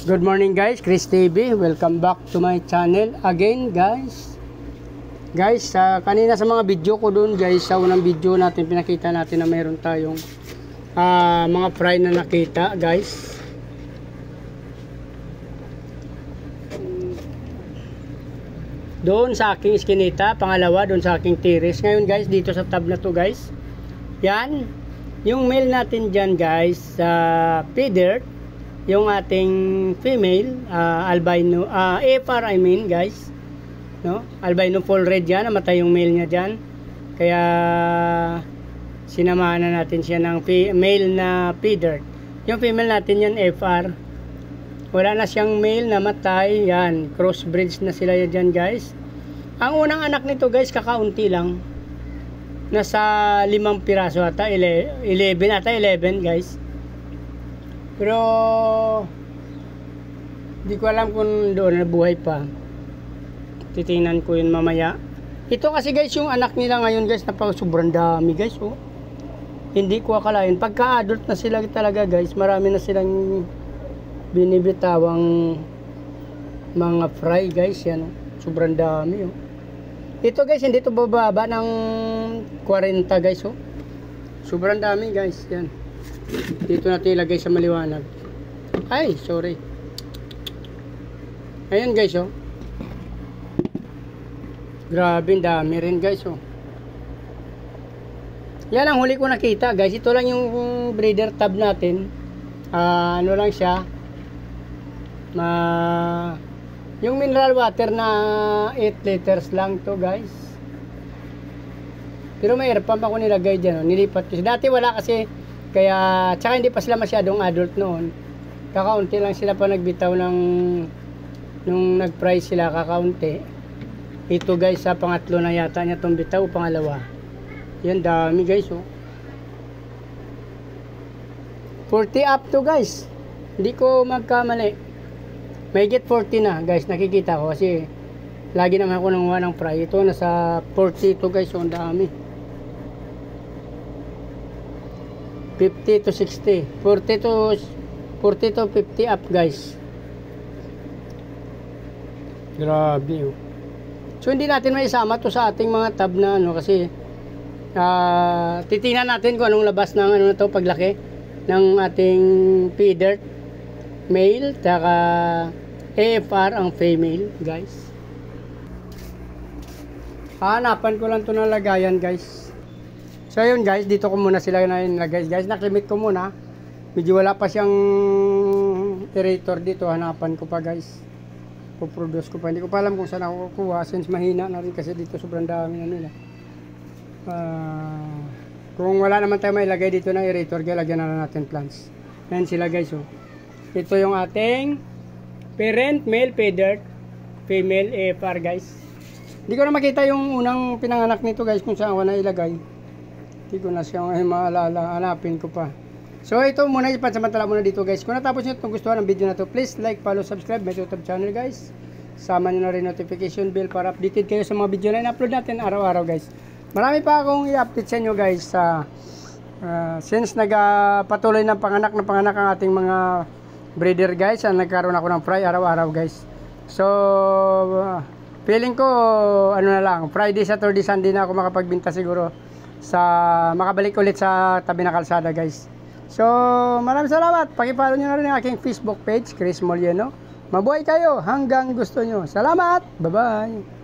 Good morning guys, Chris TV. Welcome back to my channel again guys. Kanina sa mga video ko doon guys, sa unang video natin pinakita natin na mayroon tayong mga fry na nakita guys. Doon sa aking iskinita, pangalawa doon sa aking tiris. Ngayon guys, dito sa tab na to guys. Yan, yung male natin dyan guys, feeder. Yung ating female albino AFR I mean guys, no, albino full red yan, namatay yung male niya dyan, kaya sinamahan na natin siya ng male na feeder. Yung female natin yan FR, wala na siyang male, namatay yan, crossbreeds na sila dyan guys. Ang unang anak nito guys, kakaunti lang, nasa 5 piraso ata, 11 guys. Pero di ko alam kung doon nabuhay pa. Titingnan ko yun mamaya. Ito kasi guys, yung anak nila ngayon guys, sobrang dami guys, oh. Hindi ko akalain. Pagka adult na sila talaga guys, marami na silang binibitawang mga fry guys, yan, oh. Sobrang dami, oh. Ito guys, hindi to bababa ng 40 guys, oh. Sobrang dami guys, yan. Dito natin ilagay sa maliwanag. Ay, sorry. Ayan guys, oh. Grabe, dami rin guys, oh. Yan ang huli ko nakita guys. Ito lang yung breeder tab natin. Ano lang siya, yung mineral water na 8 liters lang to guys. Pero may air pump ako nilagay dyan, oh. Nilipat ko. Dati wala kasi, kaya tsaka hindi pa sila masyadong adult noon. Kakaunti lang sila pa nagbitaw ng nung nag-price sila, kakaunti. Ito guys, sa pangatlo na yata niya itong bitaw, pangalawa. Yan, dami guys, oh. 40 up to guys. Hindi ko magkamali. May get 40 na guys, nakikita ko kasi lagi naman ako nanguha ng fry. Ito nasa 40 to guys, oh, ang dami. 50 to 60, 40 to 50 up guys. Grabe, oh. So hindi natin maisama to sa ating mga tab na ano, kasi titingnan natin kung anong labas ng ano na to paglaki ng ating feeder male, taka AFR ang female guys. Hanapan ko lang to ng lagayan guys. So yun guys, dito ko muna sila na nilagay guys. Naklimit ko muna. Medyo wala pa siyang aerator dito. Hanapan ko pa guys. Puproduce ko pa. Hindi ko pa alam kung saan ako kukuha since mahina na rin kasi dito sobrang dami na nila. Kung wala naman tayo mailagay dito ng aerator, lagyan na lang natin plants. Yan sila guys, oh. Ito yung ating parent male feeder female AFR guys. Hindi ko na makita yung unang pinanganak nito guys kung saan ko na ilagay. Hindi ko na siya maalala, hanapin ko pa. So ito muna, ipansamantala muna dito guys. Kung natapos nyo itong gustuhan ng video na to, please like, follow, subscribe my YouTube channel guys. Sama nyo na rin notification bell para updated kayo sa mga video na in-upload natin araw-araw guys. Marami pa akong i-update sa inyo guys. Since nagpatuloy ng panganak ang ating mga breeder guys, nagkaroon ako ng fry araw-araw guys. So feeling ko ano na lang, Friday, Saturday, Sunday na ako makapagbinta siguro, sa makabalik ulit sa tabi ng kalsada guys. So maraming salamat. Pakipollow nyo na rin ang aking Facebook page, Chris Molieno. Mabuhay kayo hanggang gusto nyo. Salamat, bye bye.